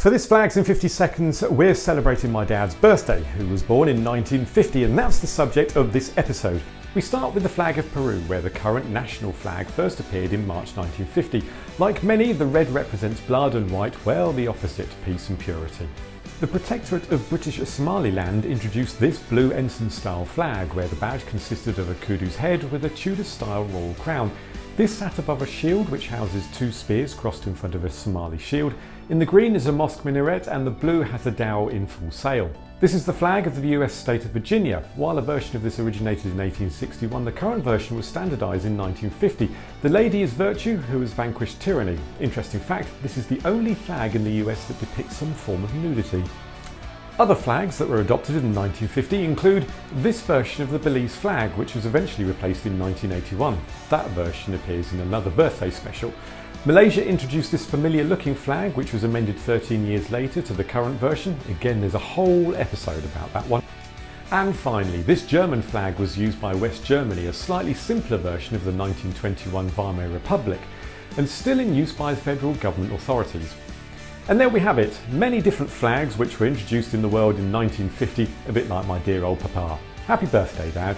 For this Flags in 50 Seconds, we're celebrating my dad's birthday, who was born in 1950, and that's the subject of this episode. We start with the flag of Peru, where the current national flag first appeared in March 1950. Like many, the red represents blood and white, well, the opposite, peace and purity. The Protectorate of British Somaliland introduced this blue ensign-style flag, where the badge consisted of a kudu's head with a Tudor-style royal crown. This sat above a shield which houses two spears crossed in front of a Somali shield. In the green is a mosque minaret, and the blue has a dhawl in full sail. This is the flag of the US state of Virginia. While a version of this originated in 1861, the current version was standardised in 1950. The lady is Virtue, who has vanquished Tyranny. Interesting fact, this is the only flag in the US that depicts some form of nudity. Other flags that were adopted in 1950 include this version of the Belize flag, which was eventually replaced in 1981. That version appears in another birthday special. Malaysia introduced this familiar looking flag, which was amended 13 years later to the current version. Again, there's a whole episode about that one. And finally, this German flag was used by West Germany, a slightly simpler version of the 1921 Weimar Republic, and still in use by federal government authorities. And there we have it, many different flags which were introduced in the world in 1950, a bit like my dear old papa. Happy birthday, Dad.